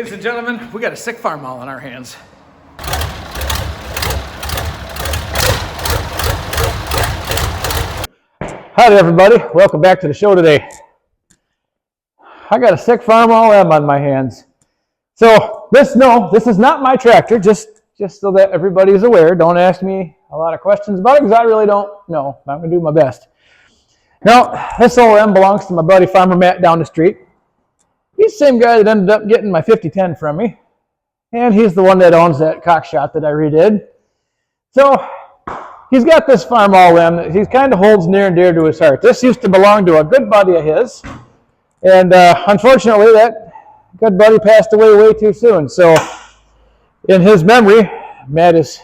ladies and gentlemen, we got a sick Farmall on our hands. Howdy everybody, welcome back to the show today. I got a sick Farmall M on my hands. So this is not my tractor, just so that everybody's aware. Don't ask me a lot of questions about it because I really don't know. I'm going to do my best. Now, this old M belongs to my buddy Farmer Matt down the street. He's the same guy that ended up getting my 5010 from me. And he's the one that owns that cock shot that I redid. So he's got this Farmall M that he kind of holds near and dear to his heart. This used to belong to a good buddy of his. And unfortunately, that good buddy passed away way too soon. So in his memory, Matt has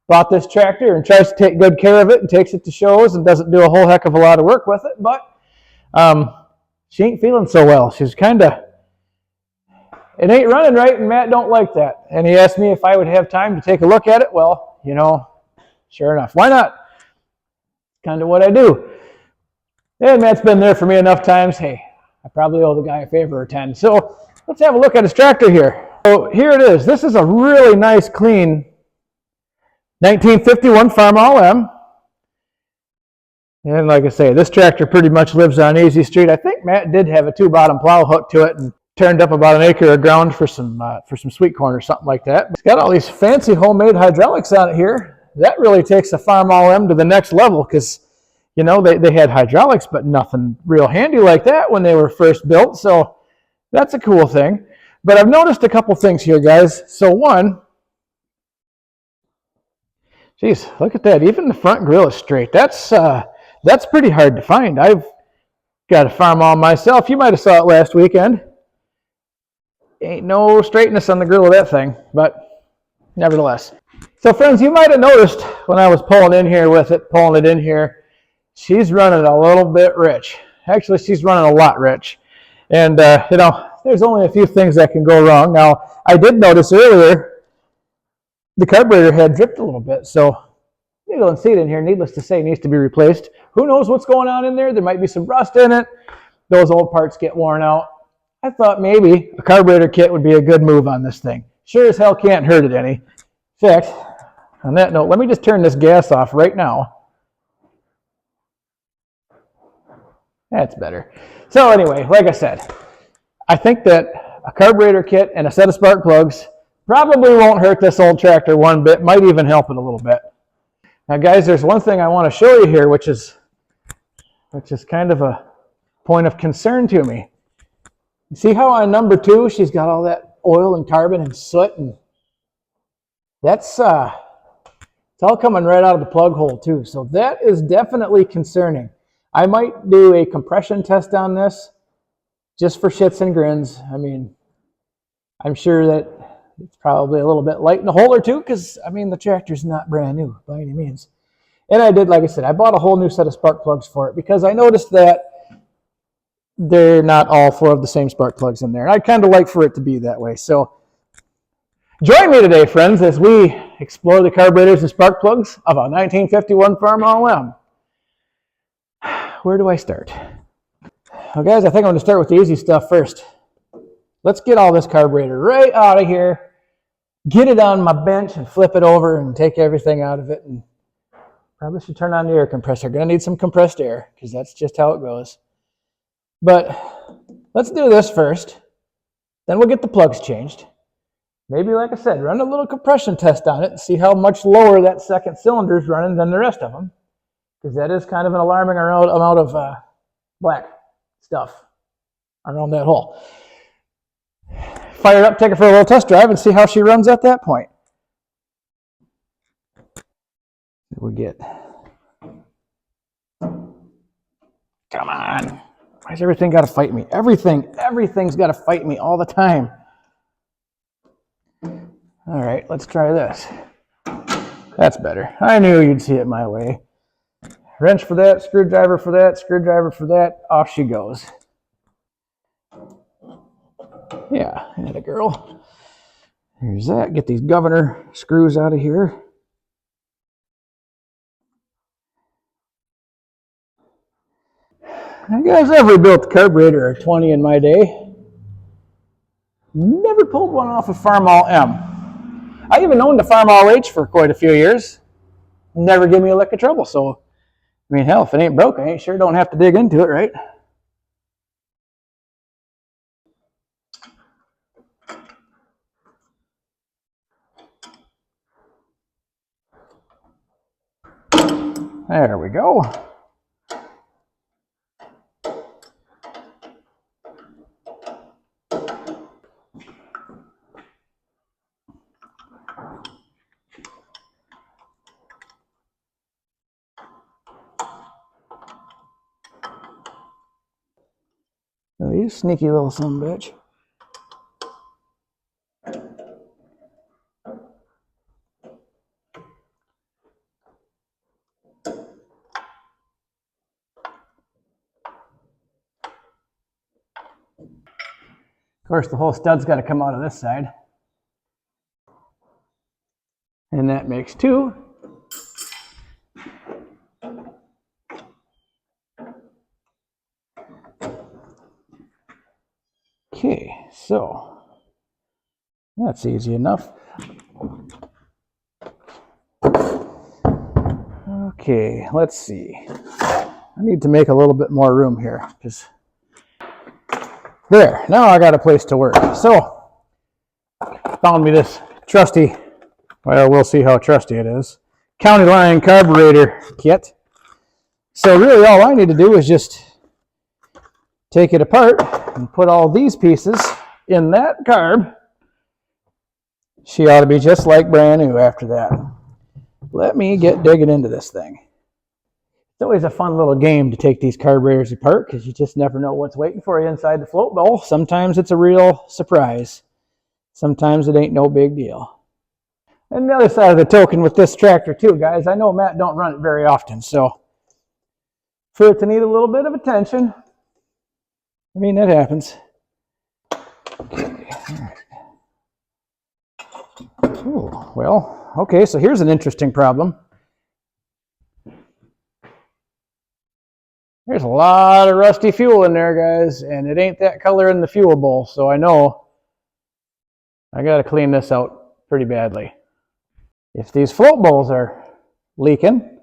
bought this tractor and tries to take good care of it and takes it to shows and doesn't do a whole heck of a lot of work with it. But she ain't feeling so well. She's kind of, it ain't running right, and Matt don't like that. And he asked me if I would have time to take a look at it. Well, you know, sure enough, why not? Kind of what I do. And Matt's been there for me enough times. Hey, I probably owe the guy a favor or 10. So let's have a look at his tractor here. So here it is. This is a really nice, clean 1951 Farmall M. And like I say, this tractor pretty much lives on Easy Street. I think Matt did have a 2-bottom plow hooked to it and turned up about an acre of ground for some sweet corn or something like that. It's got all these fancy homemade hydraulics on it here. That really takes a Farmall M to the next level because, you know, they had hydraulics, but nothing real handy like that when they were first built. So that's a cool thing. But I've noticed a couple things here, guys. So one, geez, look at that. Even the front grille is straight. That's pretty hard to find. I've got a Farmall myself. You might have saw it last weekend. Ain't no straightness on the grill of that thing, but nevertheless. So friends, you might have noticed when I was pulling it in here, she's running a little bit rich. Actually, she's running a lot rich. And, you know, there's only a few things that can go wrong. Now, I did notice earlier the carburetor had dripped a little bit, so you don't see it in here, needless to say, needs to be replaced. Who knows what's going on in there? There might be some rust in it. Those old parts get worn out. I thought maybe a carburetor kit would be a good move on this thing. Sure as hell can't hurt it any. In fact, on that note, let me just turn this gas off right now. That's better. So anyway, like I said, I think that a carburetor kit and a set of spark plugs probably won't hurt this old tractor one bit, might even help it a little bit. Now guys, there's one thing I want to show you here, which is kind of a point of concern to me. You see how on number 2, she's got all that oil and carbon and soot, and that's it's all coming right out of the plug hole too. So that is definitely concerning. I might do a compression test on this just for shits and grins. I mean, I'm sure that it's probably a little bit light in a hole or two because, I mean, the tractor's not brand new by any means. And I did, like I said, I bought a whole new set of spark plugs for it because I noticed that they're not all 4 of the same spark plugs in there. And I'd kind of like for it to be that way. So join me today, friends, as we explore the carburetors and spark plugs of a 1951 Farmall M. Where do I start? Well, guys, I think I'm going to start with the easy stuff first. Let's get all this carburetor right out of here, get it on my bench and flip it over and take everything out of it. And probably should turn on the air compressor. Going to need some compressed air because that's just how it goes. But let's do this first. Then we'll get the plugs changed. Maybe, like I said, run a little compression test on it and see how much lower that second cylinder is running than the rest of them. Because that is kind of an alarming amount of black stuff around that hole. Fire it up, take it for a little test drive, and see how she runs at that point. We get. Come on. Why's everything got to fight me? Everything's got to fight me all the time. All right, let's try this. That's better. I knew you'd see it my way. Wrench for that, screwdriver for that, screwdriver for that. Off she goes. Yeah, atta girl. Here's that. Get these governor screws out of here. I guess I've rebuilt the carburetor or 20 in my day. Never pulled one off of Farmall M. I even owned a Farmall H for quite a few years. Never gave me a lick of trouble. So, I mean, hell, if it ain't broke, I ain't sure don't have to dig into it, right? There we go. Oh, you sneaky little son of a bitch. Of course, the whole stud's got to come out of this side. And that makes two. Okay, so that's easy enough. Okay, let's see. I need to make a little bit more room here. Just there. Now I got a place to work. So, found me this trusty, well, we'll see how trusty it is, County Line carburetor kit. So really all I need to do is just take it apart and put all these pieces in that carb. She ought to be just like brand new after that. Let me get digging into this thing. It's always a fun little game to take these carburetors apart because you just never know what's waiting for you inside the float bowl. Sometimes it's a real surprise. Sometimes it ain't no big deal. And the other side of the token with this tractor too, guys, I know Matt don't run it very often, so for it to need a little bit of attention, I mean, that happens. Okay. Ooh, well, okay, so here's an interesting problem. There's a lot of rusty fuel in there, guys, and it ain't that color in the fuel bowl, so I know I got to clean this out pretty badly. If these float bowls are leaking,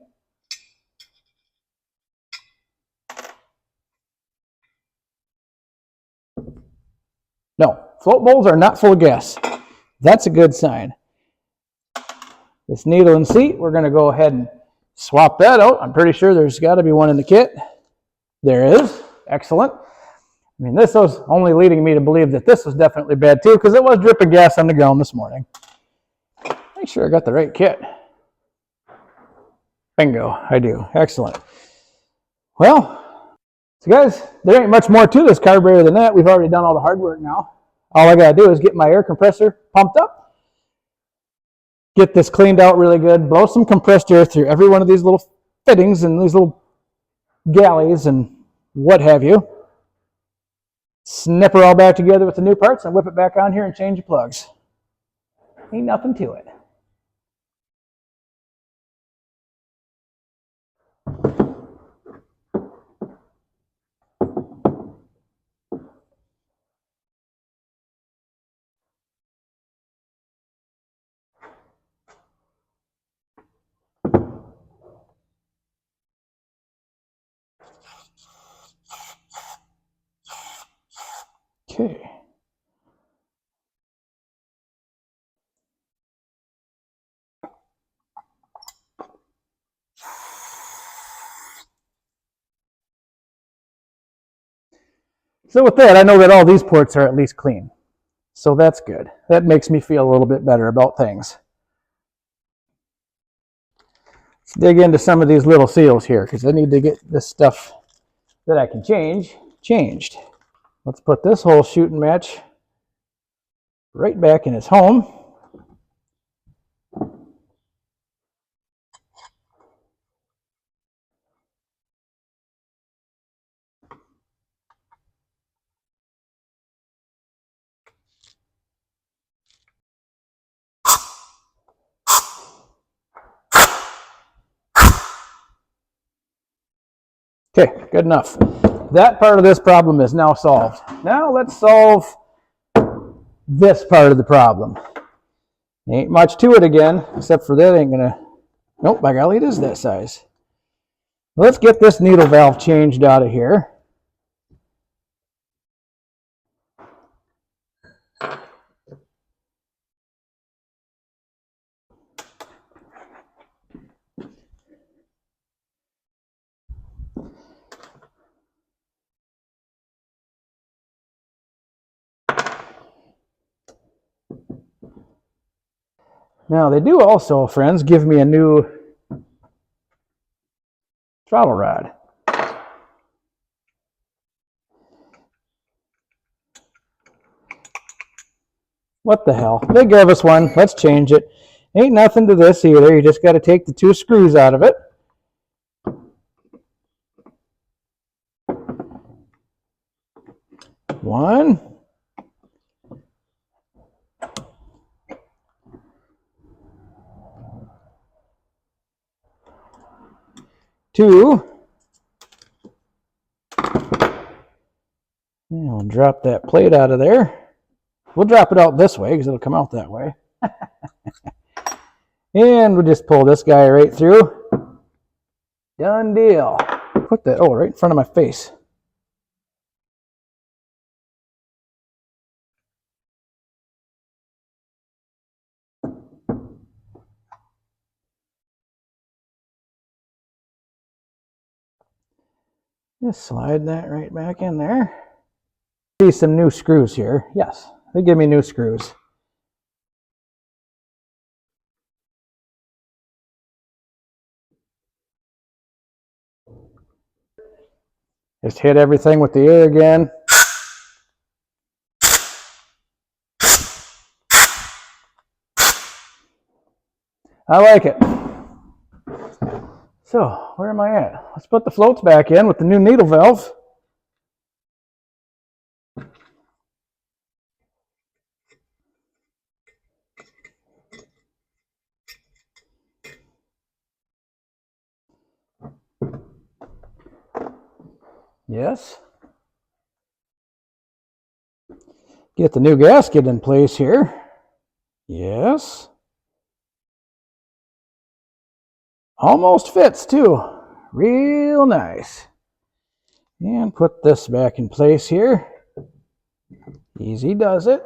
no, float bowls are not full of gas. That's a good sign. This needle and seat, we're going to go ahead and swap that out. I'm pretty sure there's got to be one in the kit. There is. Excellent. I mean, this was only leading me to believe that this was definitely bad too, because it was dripping gas on the ground this morning. Make sure I got the right kit. Bingo, I do. Excellent. Well, so guys, there ain't much more to this carburetor than that. We've already done all the hard work now. All I got to do is get my air compressor pumped up, get this cleaned out really good, blow some compressed air through every one of these little fittings and these little galleys and what have you. Snip her all back together with the new parts and whip it back on here and change the plugs. Ain't nothing to it. Okay. So with that, I know that all these ports are at least clean. So that's good. That makes me feel a little bit better about things. Let's dig into some of these little seals here because I need to get this stuff that I can change changed. Let's put this whole shooting match right back in its home. Okay, good enough. That part of this problem is now solved. Now let's solve this part of the problem. Ain't much to it again, except for that ain't gonna, nope, by golly, it is that size. Let's get this needle valve changed out of here. Now, they do also, friends, give me a new throttle rod. What the hell? They gave us one. Let's change it. Ain't nothing to this either. You just got to take the 2 screws out of it. One. Two. And we'll drop that plate out of there. We'll drop it out this way because it'll come out that way. And we'll just pull this guy right through. Done deal. Put that, right in front of my face. Just slide that right back in there. See some new screws here. Yes, they give me new screws. Just hit everything with the air again. I like it. So, where am I at? Let's put the floats back in with the new needle valve. Yes. Get the new gasket in place here. Yes. Almost fits too. Real nice. And put this back in place here. Easy does it.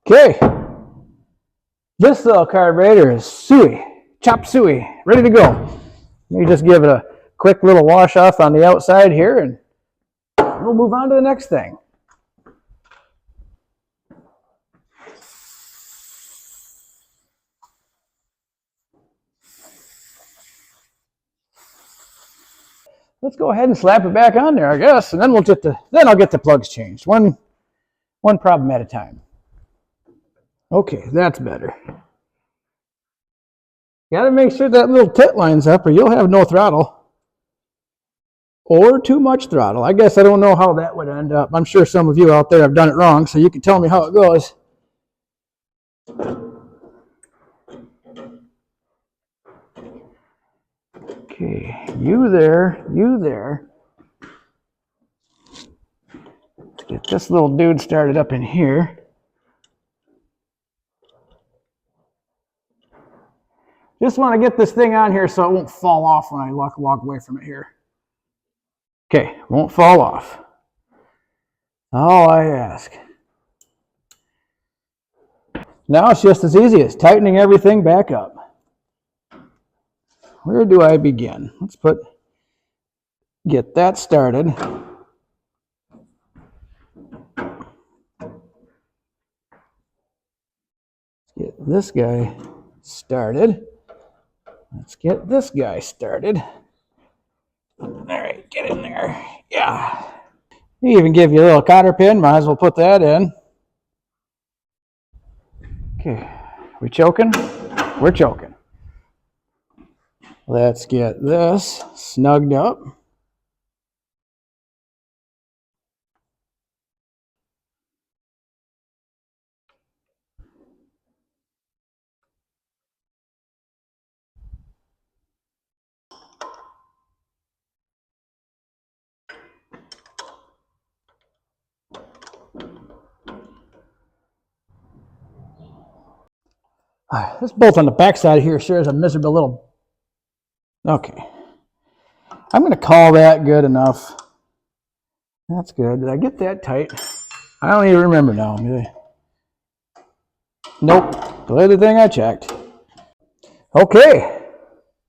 Okay, this little carburetor is suey, chop suey, ready to go. Let me just give it a quick little wash off on the outside here and we'll move on to the next thing. Let's go ahead and slap it back on there, I guess, and then I'll get the plugs changed. One problem at a time. Okay, that's better. Gotta make sure that little tit lines up or you'll have no throttle. Or too much throttle. I guess I don't know how that would end up. I'm sure some of you out there have done it wrong, so you can tell me how it goes. Okay, you there. Let's get this little dude started up in here. Just want to get this thing on here so it won't fall off when I walk away from it here. Okay, won't fall off. All I ask. Now it's just as easy as tightening everything back up. Where do I begin? Let's get that started. Get this guy started. Let's get this guy started. All right, get in there. Yeah. They even give you a little cotter pin. Might as well put that in. Okay. We choking? We're choking. Let's get this snugged up. This bolt on the back side here sure is a miserable little... Okay. I'm going to call that good enough. That's good. Did I get that tight? I don't even remember now. Nope. The other thing I checked. Okay.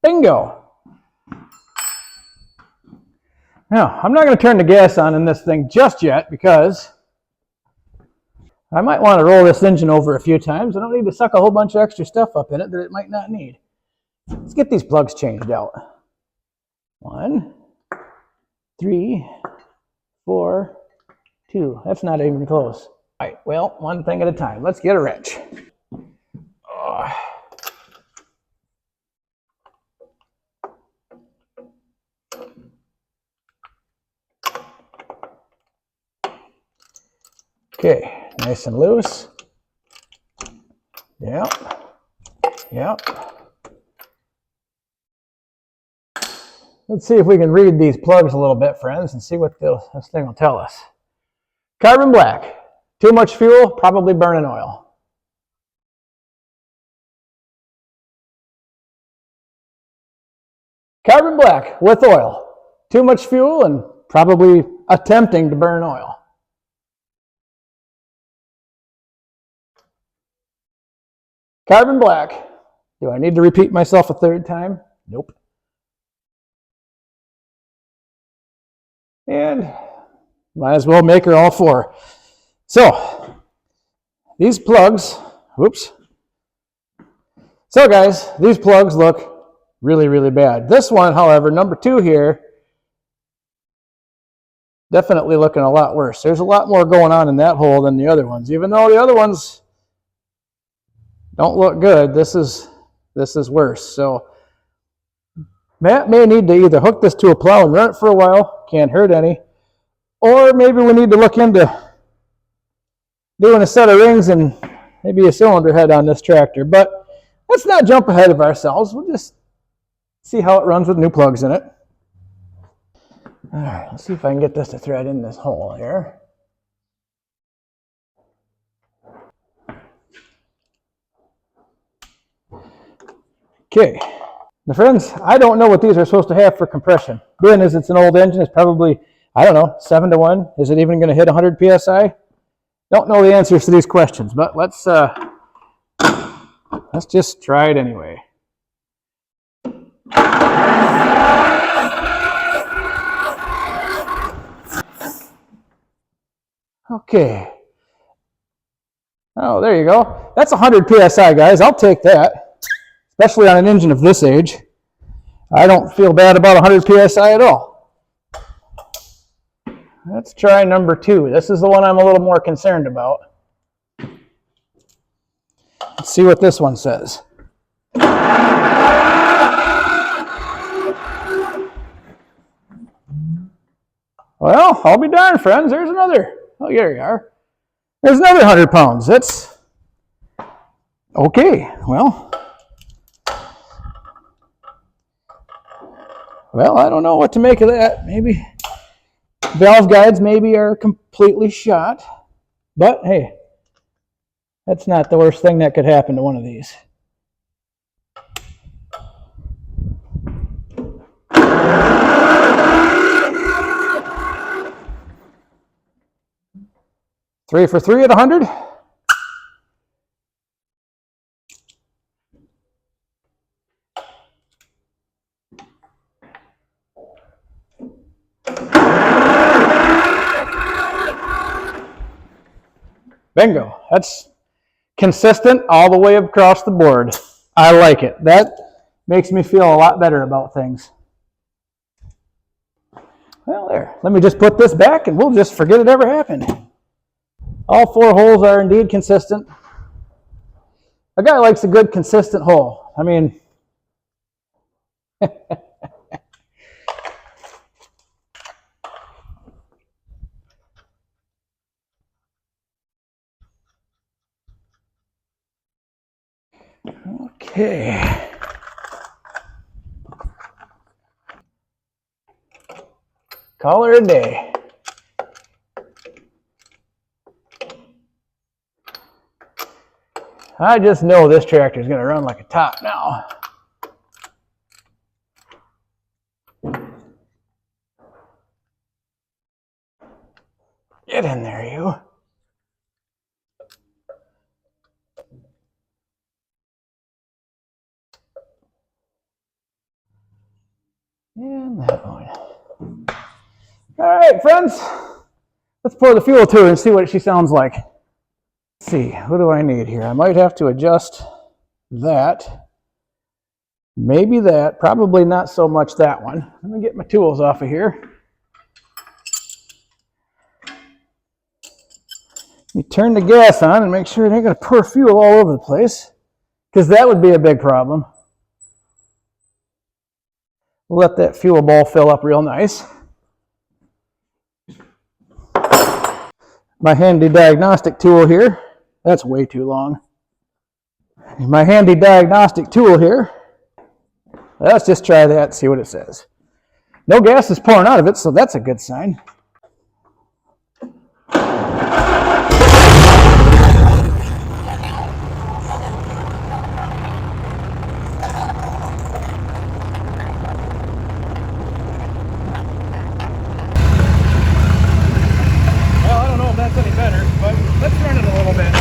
Bingo. Now, I'm not going to turn the gas on in this thing just yet because I might want to roll this engine over a few times. I don't need to suck a whole bunch of extra stuff up in it that it might not need. Let's get these plugs changed out. 1, 3, 4, 2. That's not even close. All right, well, one thing at a time. Let's get a wrench. Oh. Okay, nice and loose. Yep. Yep. Let's see if we can read these plugs a little bit, friends, and see what this thing will tell us. Carbon black. Too much fuel, probably burning oil. Carbon black with oil. Too much fuel and probably attempting to burn oil. Carbon black. Do I need to repeat myself a third time? Nope. And might as well make her all 4. So, these plugs, whoops. So guys, these plugs look really, really bad. This one, however, number 2 here, definitely looking a lot worse. There's a lot more going on in that hole than the other ones. Even though the other ones don't look good, this is worse. So Matt may need to either hook this to a plow and run it for a while, can't hurt any, or maybe we need to look into doing a set of rings and maybe a cylinder head on this tractor. But let's not jump ahead of ourselves. We'll just see how it runs with new plugs in it. All right, let's see if I can get this to thread in this hole here. Okay. Now friends, I don't know what these are supposed to have for compression. Being as it's an old engine, it's probably, I don't know, 7 to 1. Is it even going to hit 100 PSI? Don't know the answers to these questions, but let's just try it anyway. Okay. Oh, there you go. That's 100 PSI, guys. I'll take that, especially on an engine of this age. I don't feel bad about 100 PSI at all. Let's try number 2. This is the one I'm a little more concerned about. Let's see what this one says. Well, I'll be darned, friends. There's another. Oh, there you are. There's another 100 pounds. That's okay. Well, I don't know what to make of that. Maybe valve guides maybe are completely shot. But hey, that's not the worst thing that could happen to one of these. Three for 3 at 100. Bingo. That's consistent all the way across the board. I like it. That makes me feel a lot better about things. Well, there. Let me just put this back and we'll just forget it ever happened. All 4 holes are indeed consistent. A guy likes a good consistent hole. I mean, okay. Call her a day. I just know this tractor is going to run like a top now. Get in there, you. And that one. All right, friends. Let's pour the fuel to her and see what she sounds like. Let's see, what do I need here? I might have to adjust that. Maybe that. Probably not so much that one. Let me get my tools off of here. You turn the gas on and make sure it ain't going to pour fuel all over the place, because that would be a big problem. We'll let that fuel bowl fill up real nice. My handy diagnostic tool here. That's way too long. My handy diagnostic tool here. Let's just try that and see what it says. No gas is pouring out of it, so that's a good sign. Any better, but let's run it a little bit.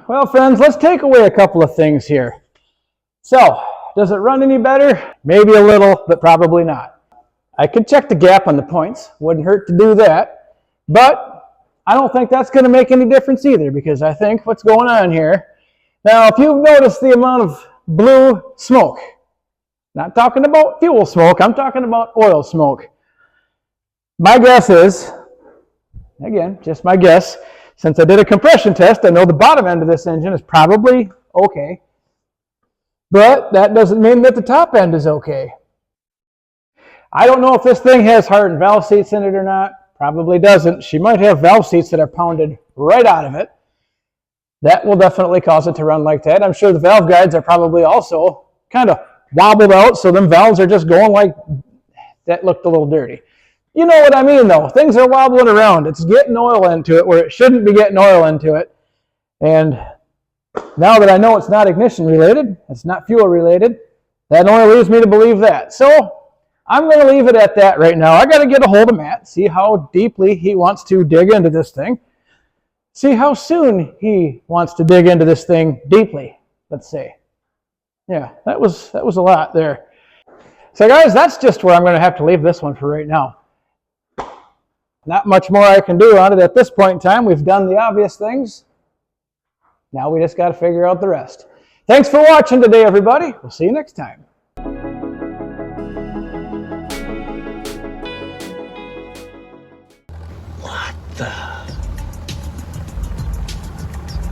Well, friends, let's take away a couple of things here. So, does it run any better? Maybe a little, but probably not. I could check the gap on the points. Wouldn't hurt to do that. But I don't think that's going to make any difference either, because I think what's going on here. Now, if you've noticed the amount of blue smoke, not talking about fuel smoke, I'm talking about oil smoke. My guess is, again, just my guess, since I did a compression test, I know the bottom end of this engine is probably okay. But that doesn't mean that the top end is okay. I don't know if this thing has hardened valve seats in it or not. Probably doesn't. She might have valve seats that are pounded right out of it. That will definitely cause it to run like that. I'm sure the valve guides are probably also kind of wobbled out, so them valves are just going like that. Looked a little dirty. You know what I mean, though. Things are wobbling around. It's getting oil into it where it shouldn't be getting oil into it. And now that I know it's not ignition related, it's not fuel related, that only leaves me to believe that. So I'm going to leave it at that right now. I got to get a hold of Matt, see how deeply he wants to dig into this thing. See how soon he wants to dig into this thing deeply, let's say. Yeah, that was a lot there. So guys, that's just where I'm going to have to leave this one for right now. Not much more I can do on it at this point in time. We've done the obvious things. Now we just got to figure out the rest. Thanks for watching today, everybody. We'll see you next time. What the?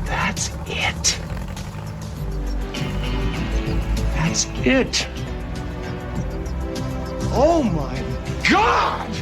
That's it. That's it. Oh my God!